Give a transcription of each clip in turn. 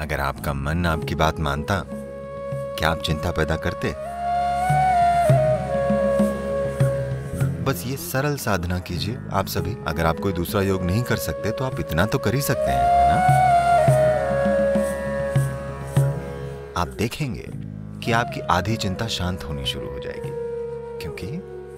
अगर आपका मन आपकी बात मानता, क्या आप चिंता पैदा करते? बस ये सरल साधना कीजिए आप सभी। अगर आप कोई दूसरा योग नहीं कर सकते तो आप इतना तो कर ही सकते हैं, है ना? आप देखेंगे कि आपकी आधी चिंता शांत होनी शुरू हो जाएगी, क्योंकि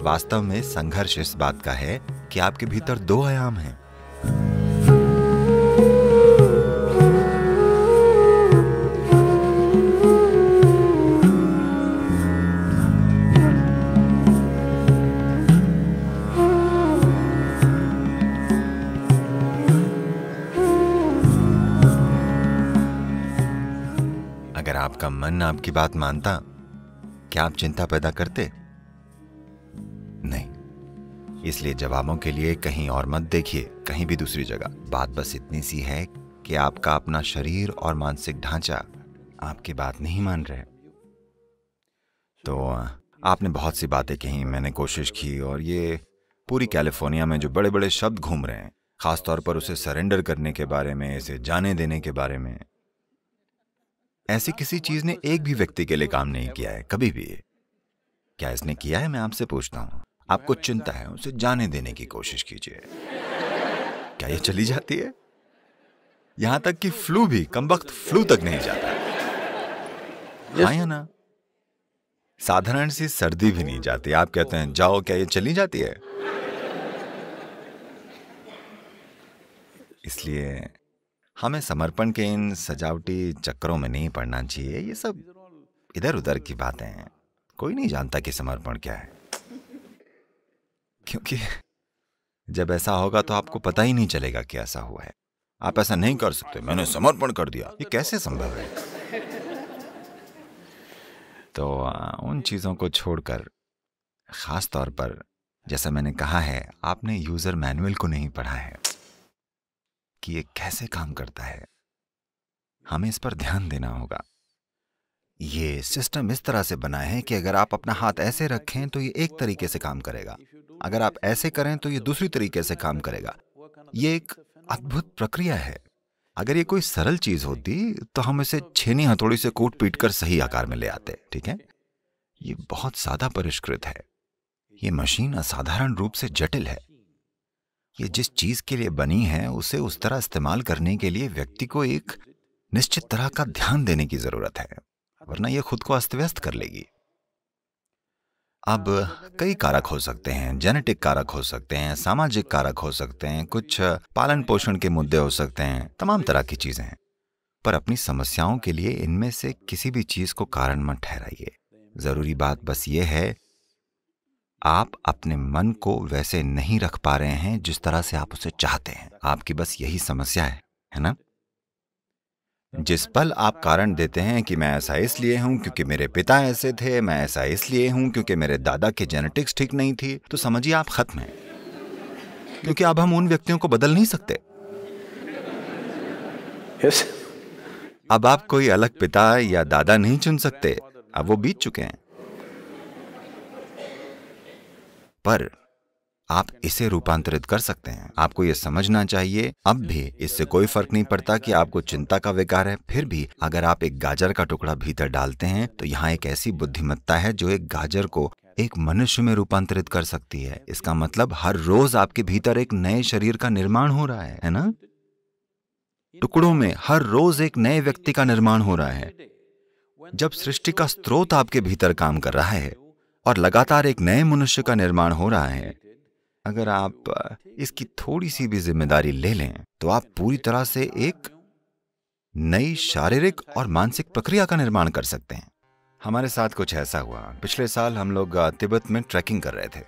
वास्तव में संघर्ष इस बात का है कि आपके भीतर दो आयाम हैं। अगर आपका मन आपकी बात मानता, क्या आप चिंता पैदा करते? नहीं। इसलिए जवाबों के लिए कहीं और मत देखिए, कहीं भी दूसरी जगह। बात बस इतनी सी है कि आपका अपना शरीर और मानसिक ढांचा आपकी बात नहीं मान रहे। तो आपने बहुत सी बातें कही, मैंने कोशिश की, और ये पूरी कैलिफोर्निया में जो बड़े बड़े शब्द घूम रहे हैं, खासतौर पर उसे सरेंडर करने के बारे में, इसे जाने देने के बारे में, ऐसी किसी चीज ने एक भी व्यक्ति के लिए काम नहीं किया है कभी भी। क्या इसने किया है? मैं आपसे पूछता हूं। आपको चिंता है, उसे जाने देने की कोशिश कीजिए। क्या ये चली जाती है? यहां तक कि फ्लू भी, कमबख्त फ्लू तक नहीं जाता। हाँ या ना? साधारण सी सर्दी भी नहीं जाती। आप कहते हैं जाओ, क्या ये चली जाती है? इसलिए हमें समर्पण के इन सजावटी चक्करों में नहीं पड़ना चाहिए। ये सब इधर उधर की बातें हैं। कोई नहीं जानता कि समर्पण क्या है, क्योंकि जब ऐसा होगा तो आपको पता ही नहीं चलेगा कि ऐसा हुआ है। आप ऐसा नहीं कर सकते, मैंने समर्पण कर दिया, ये कैसे संभव है? तो उन चीजों को छोड़कर, खास तौर पर जैसा मैंने कहा है, आपने यूजर मैनुअल को नहीं पढ़ा है कि ये कैसे काम करता है। हमें इस पर ध्यान देना होगा। ये सिस्टम इस तरह से बना है कि अगर आप अपना हाथ ऐसे रखें तो ये एक तरीके से काम करेगा, अगर आप ऐसे करें तो ये दूसरी तरीके से काम करेगा। ये एक अद्भुत प्रक्रिया है। अगर ये कोई सरल चीज होती तो हम इसे छेनी हथौड़ी से कूट पीट कर सही आकार में ले आते, ठीक है? ये बहुत ज्यादा परिष्कृत है। ये मशीन असाधारण रूप से जटिल है। ये जिस चीज के लिए बनी है उसे उस तरह इस्तेमाल करने के लिए व्यक्ति को एक निश्चित तरह का ध्यान देने की जरूरत है, वरना यह खुद को अस्त व्यस्त कर लेगी। अब कई कारक हो सकते हैं, जेनेटिक कारक हो सकते हैं, सामाजिक कारक हो सकते हैं, कुछ पालन पोषण के मुद्दे हो सकते हैं, तमाम तरह की चीजें हैं। पर अपनी समस्याओं के लिए इनमें से किसी भी चीज को कारण मत ठहराइए। जरूरी बात बस ये है, आप अपने मन को वैसे नहीं रख पा रहे हैं जिस तरह से आप उसे चाहते हैं। आपकी बस यही समस्या है ना? जिस पल आप कारण देते हैं कि मैं ऐसा इसलिए हूं क्योंकि मेरे पिता ऐसे थे, मैं ऐसा इसलिए हूं क्योंकि मेरे दादा की जेनेटिक्स ठीक नहीं थी, तो समझिए आप खत्म हैं। क्योंकि अब हम उन व्यक्तियों को बदल नहीं सकते। Yes. अब आप कोई अलग पिता या दादा नहीं चुन सकते, अब वो बीत चुके हैं। पर आप इसे रूपांतरित कर सकते हैं। आपको यह समझना चाहिए, अब भी इससे कोई फर्क नहीं पड़ता कि आपको चिंता का विकार है। फिर भी अगर आप एक गाजर का टुकड़ा भीतर डालते हैं तो यहाँ एक ऐसी बुद्धिमत्ता है जो एक गाजर को एक मनुष्य में रूपांतरित कर सकती है। इसका मतलब हर रोज आपके भीतर एक नए शरीर का निर्माण हो रहा है ना? टुकड़ों में हर रोज एक नए व्यक्ति का निर्माण हो रहा है। जब सृष्टि का स्रोत आपके भीतर काम कर रहा है और लगातार एक नए मनुष्य का निर्माण हो रहा है, अगर आप इसकी थोड़ी सी भी जिम्मेदारी ले लें तो आप पूरी तरह से एक नई शारीरिक और मानसिक प्रक्रिया का निर्माण कर सकते हैं। हमारे साथ कुछ ऐसा हुआ। पिछले साल हम लोग तिब्बत में ट्रैकिंग कर रहे थे।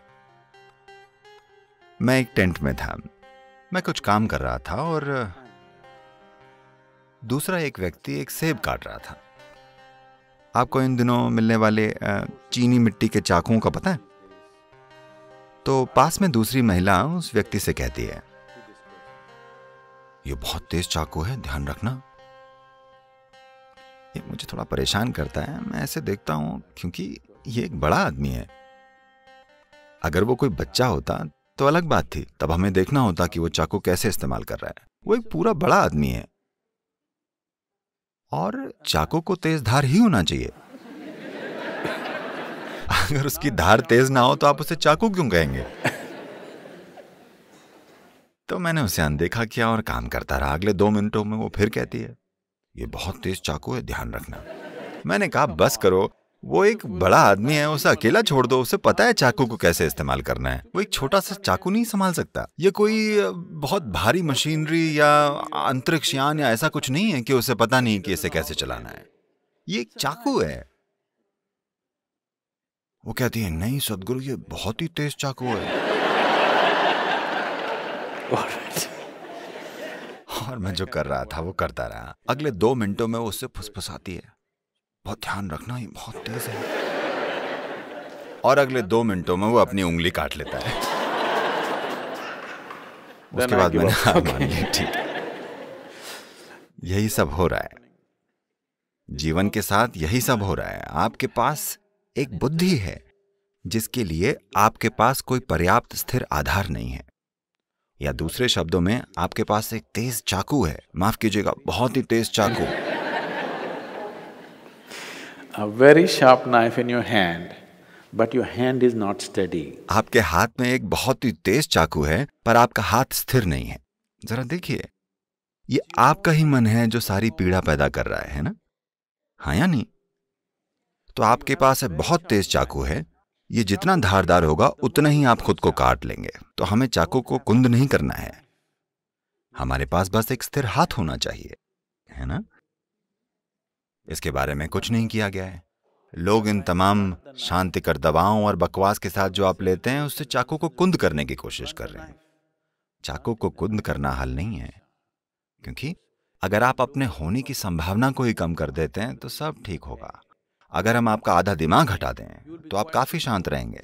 मैं एक टेंट में था, मैं कुछ काम कर रहा था और दूसरा एक व्यक्ति एक सेब काट रहा था। आपको इन दिनों मिलने वाले चीनी मिट्टी के चाकुओं का पता है? तो पास में दूसरी महिला उस व्यक्ति से कहती है, ये बहुत तेज चाकू है, ध्यान रखना। ये मुझे थोड़ा परेशान करता है। मैं ऐसे देखता हूं क्योंकि ये एक बड़ा आदमी है। अगर वो कोई बच्चा होता तो अलग बात थी, तब हमें देखना होता कि वो चाकू कैसे इस्तेमाल कर रहा है। वो एक पूरा बड़ा आदमी है और चाकू को तेज धार ही होना चाहिए। अगर उसकी धार तेज ना हो तो आप उसे चाकू क्यों कहेंगे? तो मैंने उसे अनदेखा किया और काम करता रहा। अगले 2 मिनटों में वो फिर कहती है, ये बहुत तेज चाकू है, ध्यान रखना। मैंने कहा बस करो, वो एक बड़ा आदमी है, उसे अकेला छोड़ दो, उसे पता है चाकू को कैसे इस्तेमाल करना है। वो एक छोटा सा चाकू नहीं संभाल सकता। ये कोई बहुत भारी मशीनरी या अंतरिक्ष यान या ऐसा कुछ नहीं है कि उसे पता नहीं कि इसे कैसे चलाना है। ये एक चाकू है। वो कहती है, नहीं सदगुरु, ये बहुत ही तेज चाकू है। और मैं जो कर रहा था वो करता रहा। अगले 2 मिनटों में वो उससे फुसफुसाती है, बहुत ध्यान रखना, ये बहुत तेज है। और अगले 2 मिनटों में वो अपनी उंगली काट लेता है। उसके बाद मैंने हार मान ली। ठीक, यही सब हो रहा है जीवन के साथ, यही सब हो रहा है। आपके पास एक बुद्धि है जिसके लिए आपके पास कोई पर्याप्त स्थिर आधार नहीं है, या दूसरे शब्दों में आपके पास एक तेज चाकू है। माफ कीजिएगा, बहुत ही तेज चाकू। A very sharp knife in your hand, but your hand is not steady. आपके हाथ में एक बहुत ही तेज चाकू है, पर आपका हाथ स्थिर नहीं है। जरा देखिए, ये आपका ही मन है जो सारी पीड़ा पैदा कर रहा है ना? हाँ या नहीं? तो आपके पास है बहुत तेज चाकू है, ये जितना धारदार होगा उतना ही आप खुद को काट लेंगे। तो हमें चाकू को कुंद नहीं करना है, हमारे पास बस एक स्थिर हाथ होना चाहिए, है ना? इसके बारे में कुछ नहीं किया गया है। लोग इन तमाम शांतिकर दवाओं और बकवास के साथ जो आप लेते हैं, उससे चाकू को कुंद करने की कोशिश कर रहे हैं। चाकू को कुंद करना हल नहीं है, क्योंकि अगर आप अपने होने की संभावना को ही कम कर देते हैं तो सब ठीक होगा। अगर हम आपका आधा दिमाग हटा दें तो आप काफी शांत रहेंगे,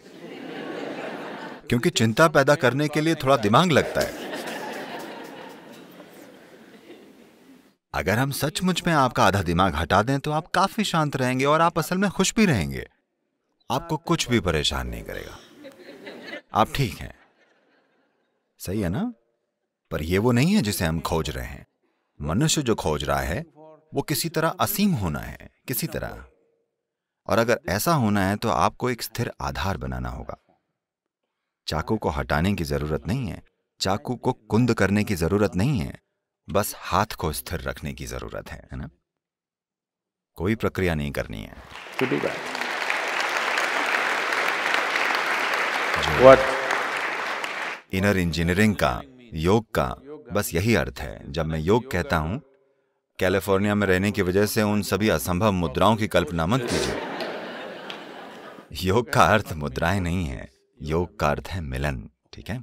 क्योंकि चिंता पैदा करने के लिए थोड़ा दिमाग लगता है। अगर हम सचमुच में आपका आधा दिमाग हटा दें तो आप काफी शांत रहेंगे और आप असल में खुश भी रहेंगे। आपको कुछ भी परेशान नहीं करेगा, आप ठीक हैं। सही है ना? पर यह वो नहीं है जिसे हम खोज रहे हैं। मनुष्य जो खोज रहा है वो किसी तरह असीम होना है, किसी तरह। और अगर ऐसा होना है तो आपको एक स्थिर आधार बनाना होगा। चाकू को हटाने की जरूरत नहीं है, चाकू को कुंद करने की जरूरत नहीं है, बस हाथ को स्थिर रखने की जरूरत है ना? कोई प्रक्रिया नहीं करनी है। इनर इंजीनियरिंग का, योग का बस यही अर्थ है। जब मैं योग कहता हूं, कैलिफोर्निया में रहने की वजह से उन सभी असंभव मुद्राओं की कल्पना मत कीजिए। योग का अर्थ मुद्राएं नहीं है, योग का अर्थ है मिलन। ठीक है?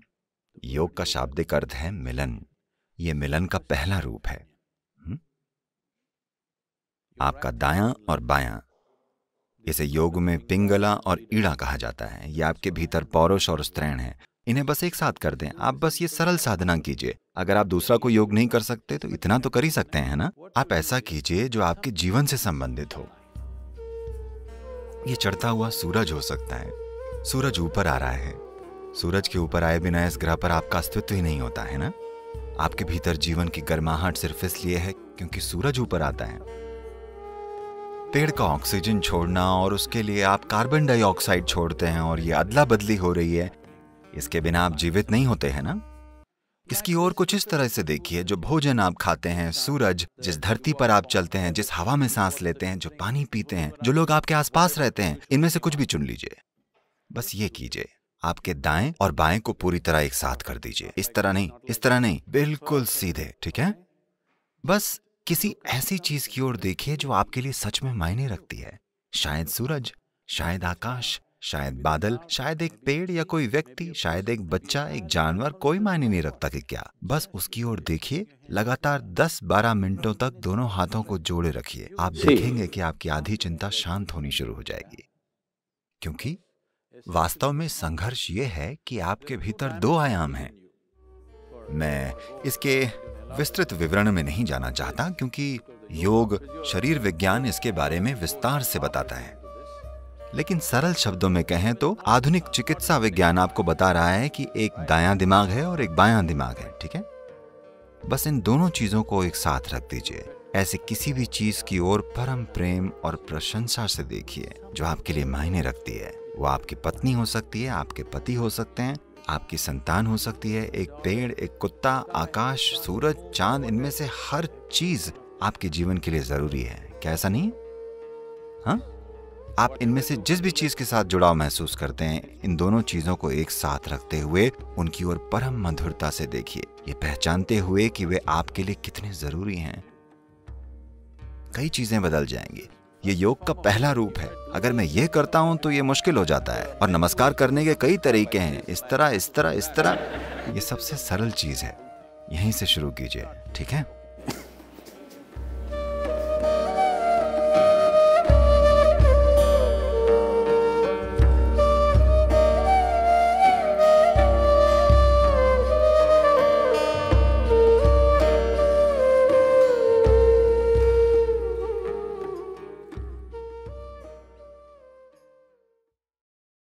योग का शाब्दिक अर्थ है मिलन। यह मिलन का पहला रूप है। आपका दायां और बायां, इसे योग में पिंगला और ईड़ा कहा जाता है। यह आपके भीतर पौरुष और स्त्रैण है। इन्हें बस एक साथ कर दें। आप बस ये सरल साधना कीजिए। अगर आप दूसरा कोई योग नहीं कर सकते तो इतना तो कर ही सकते हैं ना? आप ऐसा कीजिए जो आपके जीवन से संबंधित हो। ये चढ़ता हुआ सूरज हो सकता है। सूरज ऊपर आ रहा है। सूरज के ऊपर आए बिना इस ग्रह पर आपका अस्तित्व ही नहीं होता है ना? आपके भीतर जीवन की गर्माहट सिर्फ इसलिए है क्योंकि सूरज ऊपर आता है। पेड़ का ऑक्सीजन छोड़ना और उसके लिए आप कार्बन डाइऑक्साइड छोड़ते हैं और ये अदला बदली हो रही है। इसके बिना आप जीवित नहीं होते हैं ना? इसकी ओर कुछ इस तरह से देखिए, जो भोजन आप खाते हैं, सूरज, जिस धरती पर आप चलते हैं, जिस हवा में सांस लेते हैं, जो पानी पीते हैं, जो लोग आपके आसपास रहते हैं, इनमें से कुछ भी चुन लीजिए। बस ये कीजिए, आपके दाएं और बाएं को पूरी तरह एक साथ कर दीजिए। इस तरह नहीं, इस तरह नहीं, बिल्कुल सीधे। ठीक है? बस किसी ऐसी चीज की ओर देखिए जो आपके लिए सच में मायने रखती है। शायद सूरज, शायद आकाश, शायद बादल, शायद एक पेड़ या कोई व्यक्ति, शायद एक बच्चा, एक जानवर, कोई मायने नहीं रखता कि क्या। बस उसकी ओर देखिए। लगातार 10-12 मिनटों तक दोनों हाथों को जोड़े रखिए। आप देखेंगे कि आपकी आधी चिंता शांत होनी शुरू हो जाएगी। क्योंकि वास्तव में संघर्ष ये है कि आपके भीतर 2 आयाम हैं। मैं इसके विस्तृत विवरण में नहीं जाना चाहता, क्योंकि योग, शरीर विज्ञान इसके बारे में विस्तार से बताता है। लेकिन सरल शब्दों में कहें तो आधुनिक चिकित्सा विज्ञान आपको बता रहा है कि एक दायां दिमाग है और एक बायां दिमाग है। ठीक है? बस इन दोनों चीजों को एक साथ रख दीजिए। ऐसे किसी भी चीज की ओर परम प्रेम और प्रशंसा से देखिए जो आपके लिए मायने रखती है। वो आपकी पत्नी हो सकती है, आपके पति हो सकते हैं, आपकी संतान हो सकती है, एक पेड़, एक कुत्ता, आकाश, सूरज, चांद, इनमें से हर चीज आपके जीवन के लिए जरूरी है। क्या ऐसा नहीं? हाँ, आप इनमें से जिस भी चीज के साथ जुड़ाव महसूस करते हैं, इन दोनों चीजों को एक साथ रखते हुए उनकी ओर परम मधुरता से देखिए, ये पहचानते हुए कि वे आपके लिए कितने जरूरी हैं। कई चीजें बदल जाएंगी। ये योग का पहला रूप है। अगर मैं ये करता हूं तो ये मुश्किल हो जाता है। और नमस्कार करने के कई तरीके हैं, इस तरह इस तरह इस तरह। ये सबसे सरल चीज है, यहीं से शुरू कीजिए, ठीक है?